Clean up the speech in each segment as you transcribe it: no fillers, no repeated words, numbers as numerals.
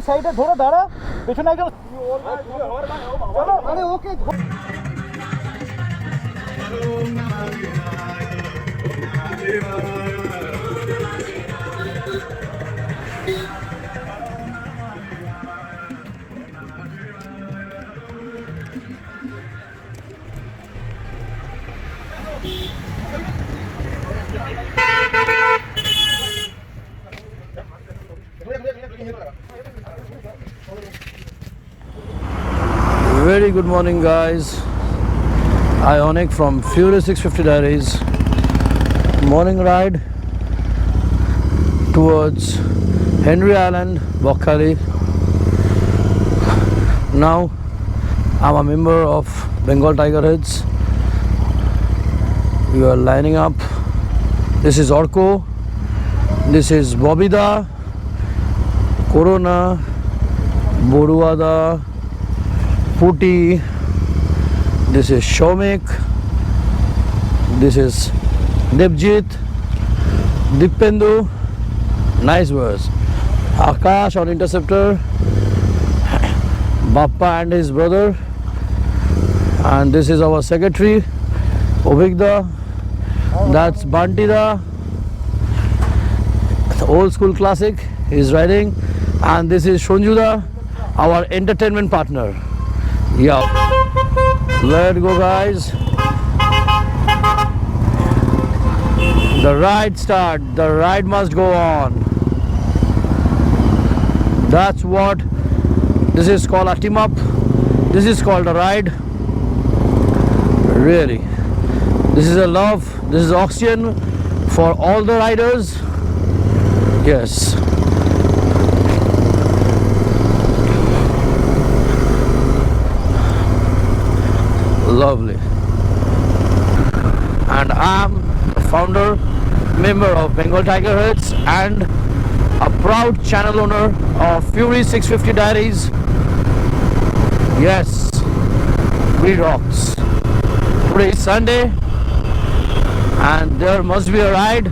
সাইডে ধরে দাঁড়া, পেছনে একজন। আরে ওকে Very good morning, guys. Ionic from Fury 650 Diaries. Morning ride towards Henry Island, Bokhali. Now I'm a member of Bengal Tiger Heads. We are lining up. This is Orko. This is Bobida, Corona, Boruada, Puti. This is Shomik. This is Debjit, Dipendu. Nice words. Akash on interceptor. Bappa and his brother. And this is our secretary, Obigda. That's Bantida. Old school classic. He's riding. And this is Shonjuda, our entertainment partner. Yeah. Let's go, guys. The ride start. The ride must go on. That's what this is called, a team up. This is called a ride. Really. This is a love. This is oxygen for all the riders. Yes. Lovely. And I'm the founder, member of Bengal Tiger Heads and a proud channel owner of Fury 650 Diaries. Yes, we rocks. Today is Sunday and there must be a ride,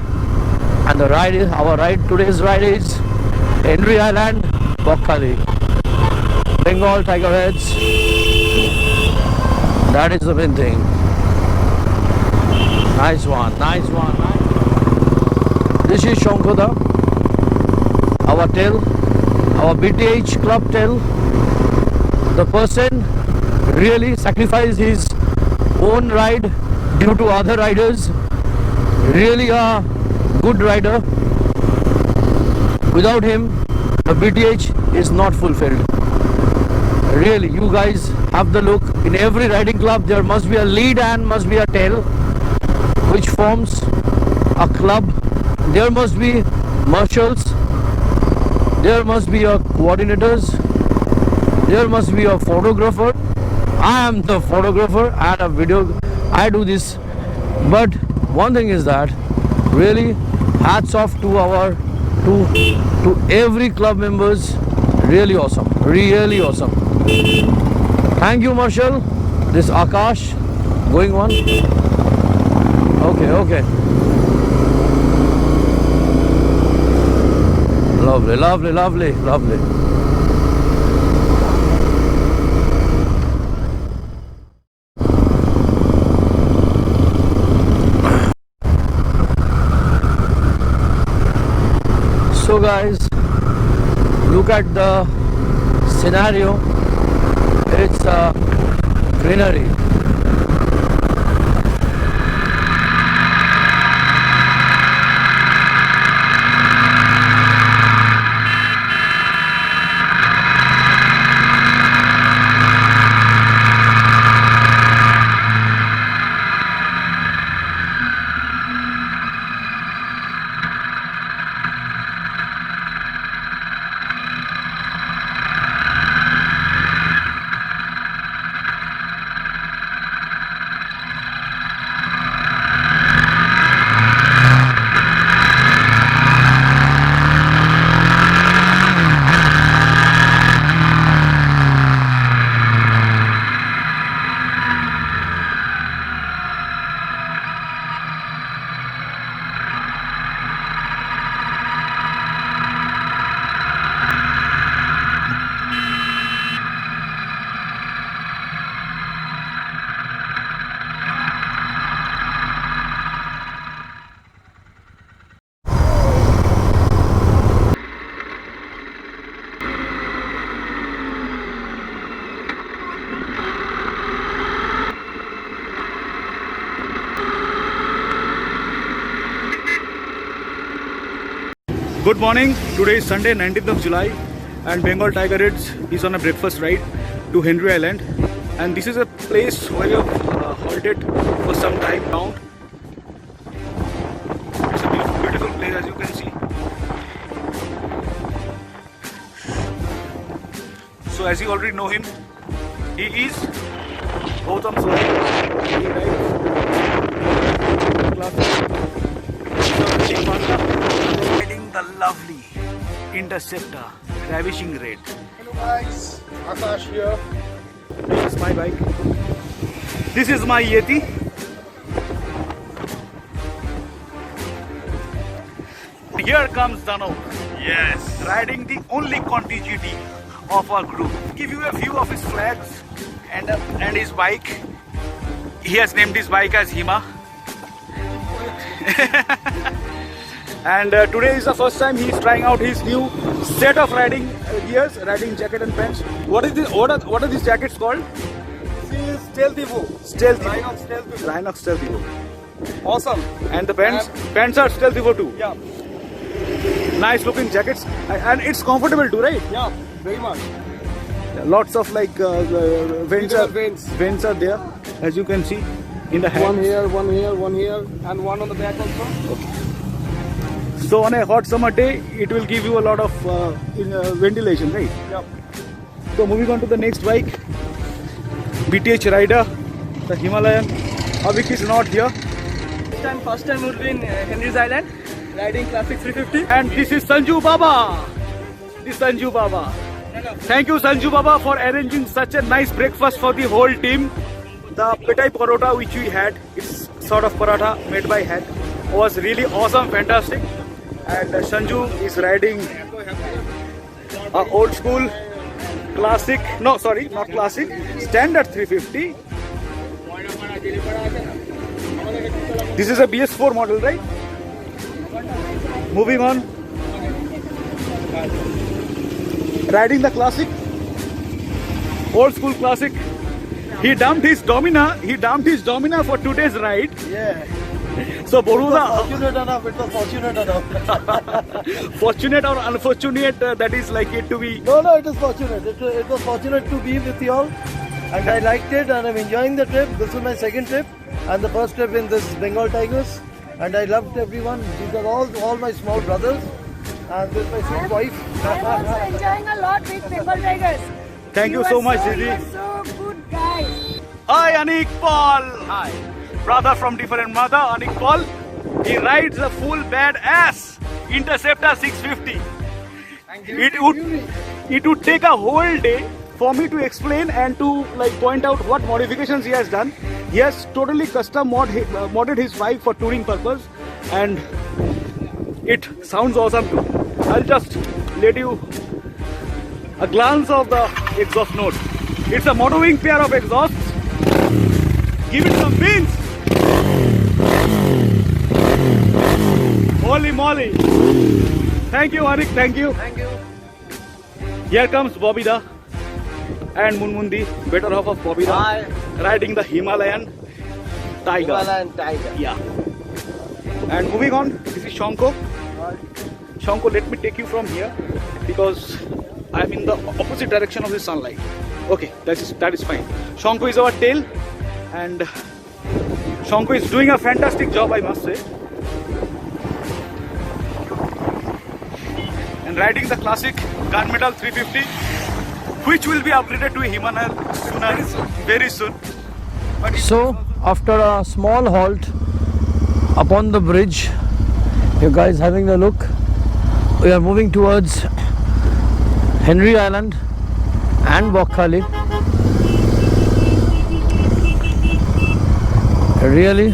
and the ride is, our ride, today's ride is Henry Island, Bokhali. Bengal Tiger Heads. That is the main thing. Nice one, nice one. This is Shankoda, our tail, our BTH club tail. The person really sacrificed his own ride due to other riders. Really a good rider. Without him, the BTH is not fulfilled. Really, you guys have the look. In every riding club there must be a lead and must be a tail, which forms a club. There must be marshals, there must be a coordinators, there must be a photographer. I am the photographer and a video, I do this. But one thing is that really hats off to our to every club members. Really awesome, really awesome. Thank you, Marshal. This Akash going on. Okay. Lovely, lovely, lovely, lovely. So guys, look at the scenario. It's greenery. Good morning. Today is Sunday, 19th of July, and Bengal Tiger Reds is on a breakfast ride to Henry Island. And this is a place where you have halted for some time now. It's a beautiful place, as you can see. So, as you already know him, he is Gautam Soni. He rides riding the lovely Interceptor Ravishing Red. Hello guys, Akash here. This is my bike. This is my Yeti. Here comes Dano. Yes. Riding the only Conti GT of our group. Give you a view of his flags and his bike. He has named his bike as Hima. And today is the first time he is trying out his new set of riding gears, riding jacket and pants. What is this? What are these jackets called? This is Stealthy Evo. Stealthy. Rhinox Stealthy Evo. Rhinox Stealthy Evo. Awesome. And the pants are Stealthy Evo too. Yeah, Nice looking jackets, and it's comfortable too, right? yeah, very much. Lots of like vents Bigger are vents. there, as you can see in the One hands. here, one here, one here, and one on the back also. So on a hot summer day, it will give you a lot of ventilation, right? Yeah. So moving on to the next bike, BTH rider, the Himalayan. Avik is not here, First time would be in Henry's Island, riding Classic 350. and this is Sanju Baba. This is Sanju Baba. Thank you, Sanju Baba, for arranging such a nice breakfast for the whole team. The petai parota which we had, it's sort of paratha made by hand, was really awesome, fantastic. And Sanju is riding a old school classic, no sorry, not classic, standard 350. This is a BS4 model, right? Moving on. Riding the classic, old school classic. He dumped his Domina for today's ride. Yeah. So Boruda, Fortunate enough, it was fortunate enough. fortunate or unfortunate, that is like it to be. No, it is fortunate. It was fortunate to be with you all. And I liked it and I'm enjoying the trip. This is my second trip and the first trip in this Bengal Tigers. And I loved everyone. These are all my small brothers. And this is my sweet wife. I'm also enjoying a lot with Bengal Tigers. Thank you so much, You Didi. are so good guys. Hi, Anik Paul. Hi. Brother from different mother, Anik Paul. He rides a full badass Interceptor 650. It would take a whole day for me to explain and to like point out what modifications he has done. He has totally custom modded his bike for touring purpose, and it sounds awesome too. I'll just let you a glance of the exhaust note. It's a mono-wing pair of exhausts. Give it some beans. Holy moly. Thank you, Anik. Thank you. Thank you. Here comes Bobida and Munmundi, better half of Bobida, Hi. riding the Himalayan Tiger. Himalayan Tiger. Yeah. And moving on, this is Shanko. Shanko, let me take you from here because I'm in the opposite direction of the sunlight. Okay, that is fine. Shanko is our tail, and Shanko is doing a fantastic job, I must say. And riding the classic Gunmetal 350, which will be upgraded to a Himalayan very soon. But it- So, after a small halt upon the bridge, you guys having a look, we are moving towards Henry Island and Bokhali. Really?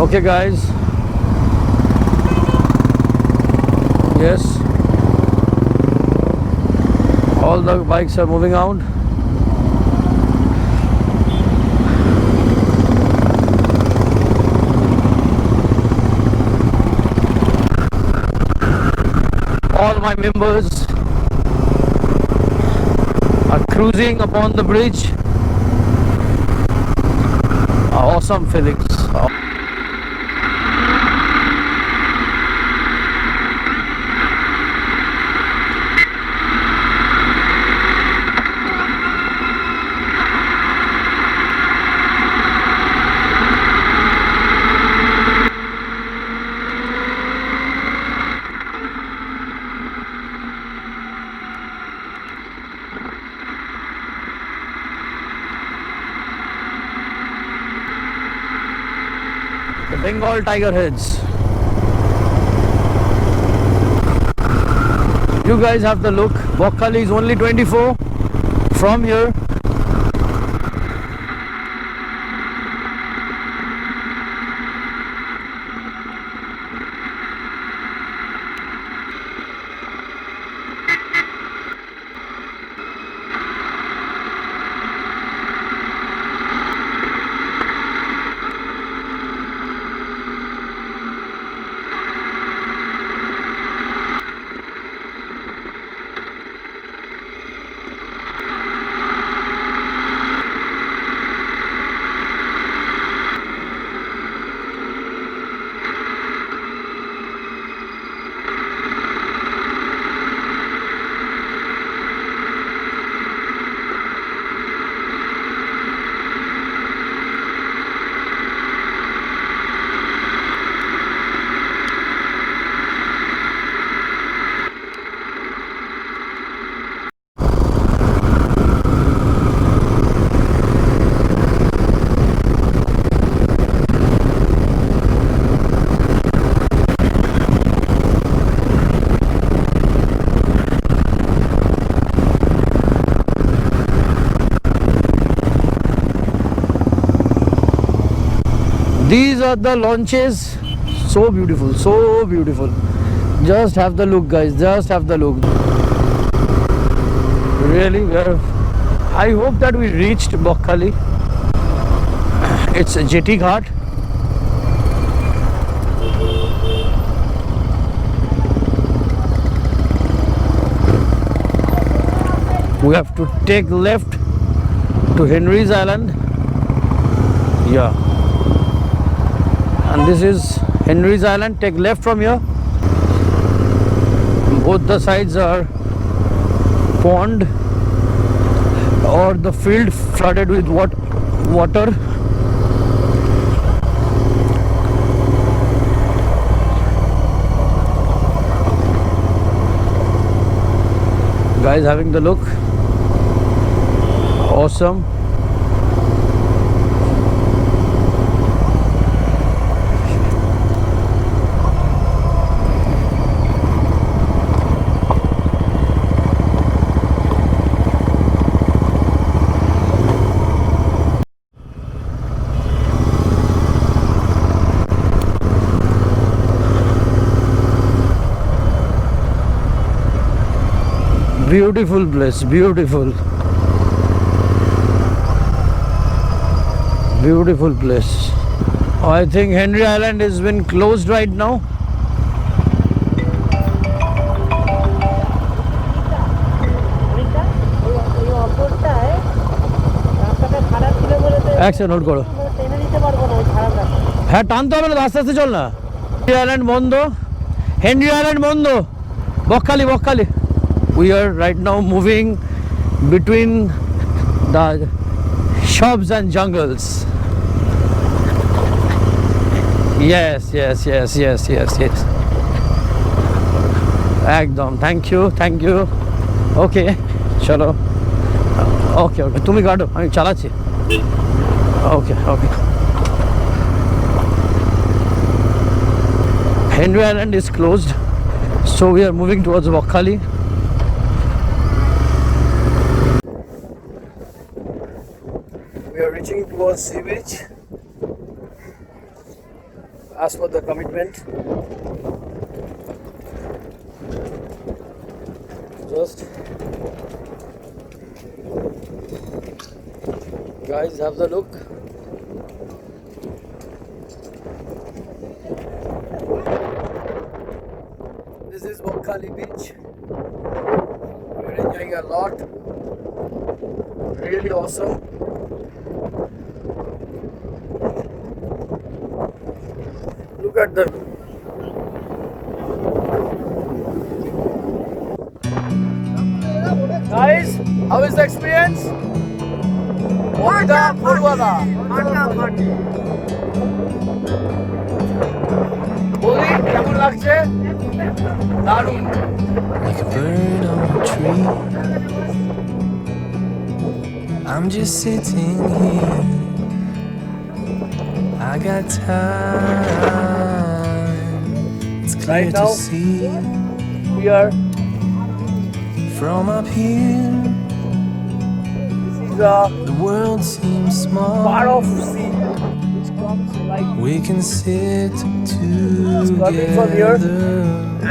Okay guys. Yes. All the bikes are moving out. All my members are cruising upon the bridge. Awesome feelings. The Bengal tiger heads. You guys have the look. Bokhali is only 24 from here. These are the launches. So beautiful, so beautiful. Just have the look, guys. Just have the look. Really, I hope that we reached Bokhali. It's a jetty ghat. We have to take left to Henry's Island. Yeah. And this is Henry's Island. Take left from here. Both the sides are pond or the field flooded with water. Guys, having the look. Awesome. Beautiful place, beautiful. Beautiful place. I think Henry Island has been closed right now. Action, hold করো। হ্যাঁ টানতে হবে না, আস্তে আস্তে চল না। Henry island বন্ধ, হেনরি আইল্যান্ড বন্ধ, Bakkhali Bakkhali. We are right now moving between the shrubs and jungles. Yes, yes, yes, yes, yes, yes. Ekdom. Thank you, thank you. Okay, chalo. Okay, okay. Tumi gaado, ami chalachi. Okay, okay. Henry Island is closed, so we are moving towards Bokhali. We are reaching towards sea beach as per the commitment. Just guys, have the look. This is Bokhali beach. We're enjoying a lot. Really awesome. at the Guys, how is the experience? বলি কেমন লাগছে? দারুণ। Like a bird on a tree, I'm just sitting here. I got time. It's clear Right to now, see We are from up here. this is The world seems small. part of sea which comes like We can sit coming from here. together.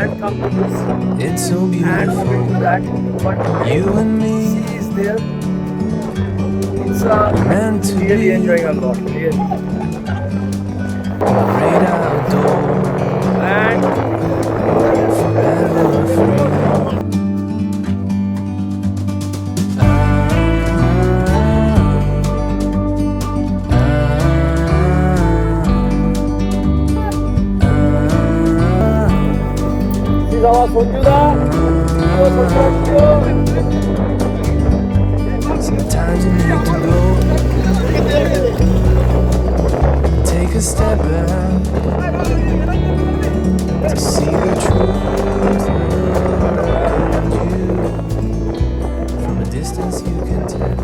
and come to this It's so and beautiful. moving to that. But You and me sea is there. It's meant to really be enjoying a lot. Really. great outdoors, And forever free. this is our Sonjuda. Sometimes you need to go, take a step back to see the truth around you. From a distance you can tell.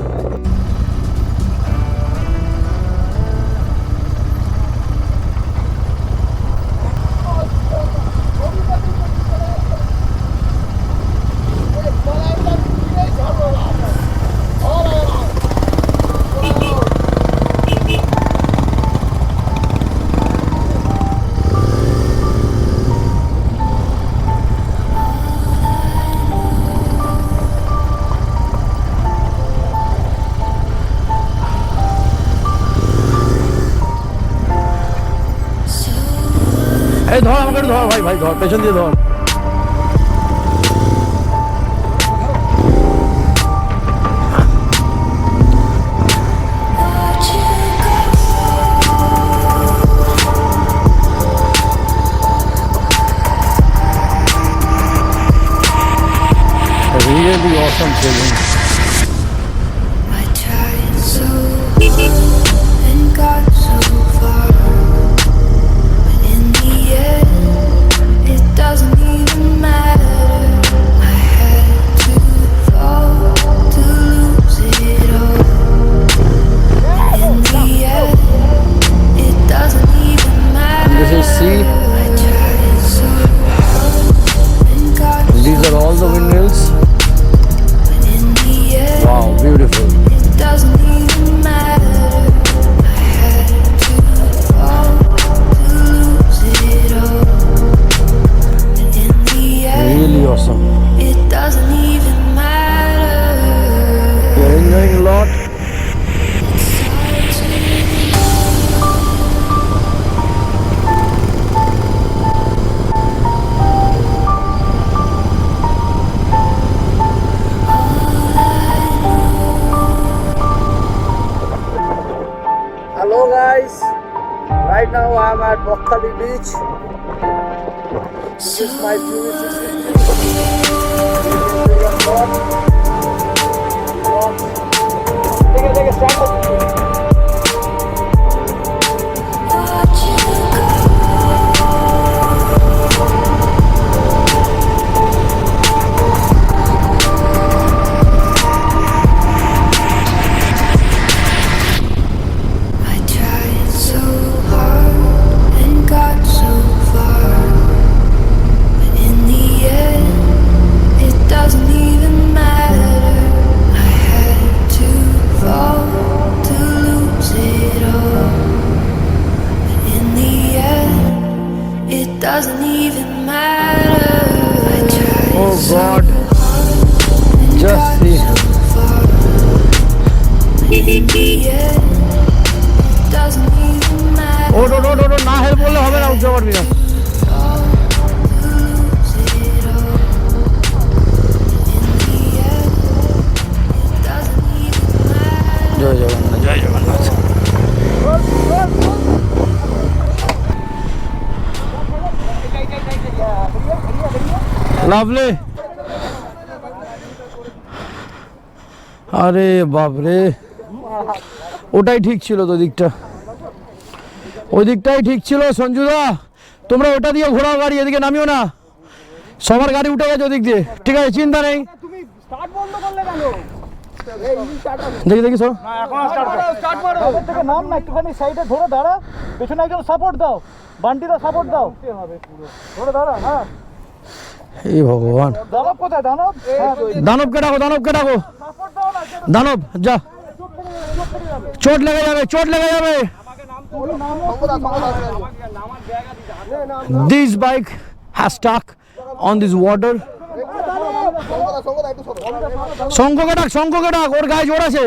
এই ধর আমাকে একটু ধর ভাই ভাই ধর পেছন দিয়ে ধর Really awesome feeling. I tried so hard and got so far, but in the end, it doesn't even matter. I had to fall to lose it all, but in the end, it doesn't even matter. This is sea. I tried so hard and got These are all the windmills. in the end. Wow, beautiful. It doesn't even matter. I had to fall to lose it all. But in the end, Really awesome. it doesn't even matter. You're enjoying a lot. Hello guys, right now I'm at Bokhali beach. This is my Take a stand up. Watch you I tried so hard and got so far, but in the end, it doesn't even matter. I had to fall to lovely. আরে বাপরে, ওটাই ঠিক ছিল তো দিকটা, ওই দিকটাই ঠিক ছিল। সঞ্জুদা তোমরা ওটা দিয়ে ঘোরাও গাড়ি, এদিকে নামিও না, সবার গাড়ি উঠে গেছে ওদিক দিয়ে। ঠিক আছে, চিন্তা নেই। দেখি দেখি সর, নাম না, একটুখানি সাইডে ধরে দাঁড়া, পেছনে একজন সাপোর্ট দাও, বান্টিটা সাপোর্ট দাও, ধরে দাঁড়া। হ্যাঁ, এই ভগবান। দানব কোথায়? দানব, দানবকে ডাকো, দানবকে ডাকো। দানব যা, চোট লেগে যাবে, চোট লেগে যাবে। This bike has stuck on this water. শঙ্খকে ডাক, শঙ্খকে ডাক, ওর গায়ে জোর আছে।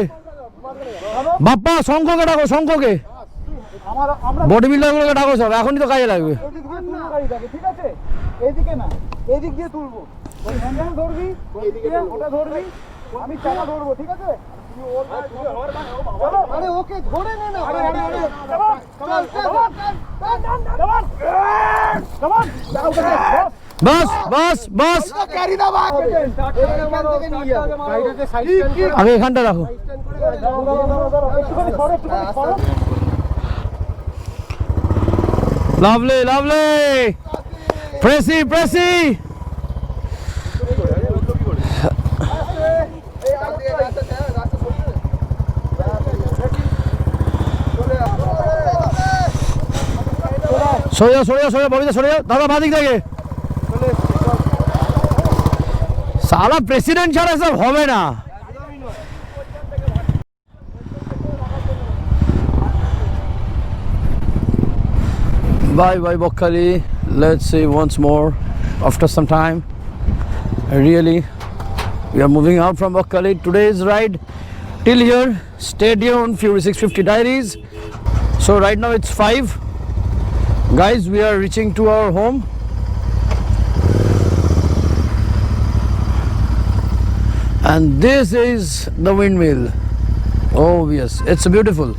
বাপ্পা শঙ্খকে ডাকো, শঙ্খকে। বডি বিল্ডার গুলোকে ডাকো সব, এখনই তো কাজে লাগবে। ঠিক আছে, এইদিকে না, এইদিক দিয়ে তুলবো, ওই হ্যান্ডেল ধরবি, ওটা ধরবি, আমি চাকা ধরবো। ঠিক আছে, আরে ওকে ধরে নে না। বাস বাস বাস, আগে এখানটা রাখো। Lovely lovely, precis precis. সরে যাও, সরে যাও, সরে যাও, ববিতা সরে যাও। দাদা বাদিক থেকে, সালা প্রেসিডেন্ট ছাড়া সব হবে না। Bye bye Bokkali. Let's see once more after some time. Really, we are moving out from Bokkali. Today's ride till here. Stay tuned, Fury 650 Diaries. So right now it's 5. Guys, we are reaching to our home. And this is the windmill. Oh yes, it's beautiful.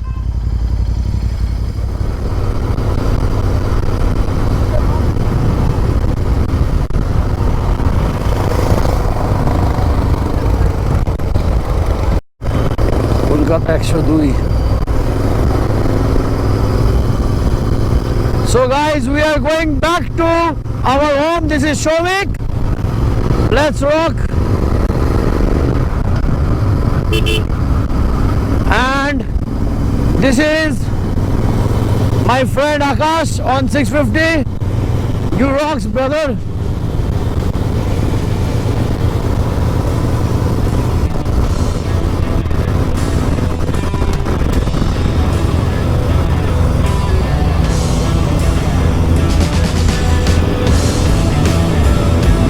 Kolkata 102. So guys, we are going back to our home. This is Shomik. Let's rock. And this is my friend Akash on 650. You rocks, brother.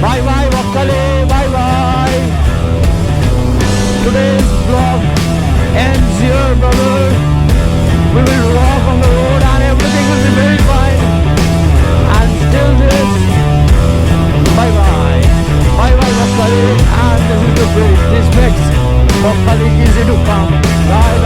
Bye bye Bokkali, bye bye. Today's vlog ends here, brother. We will walk on the road and everything will be very fine. And still this, bye bye. Bye bye Bokkali. And this is the bridge. This makes Bokkali easy to come. Guys,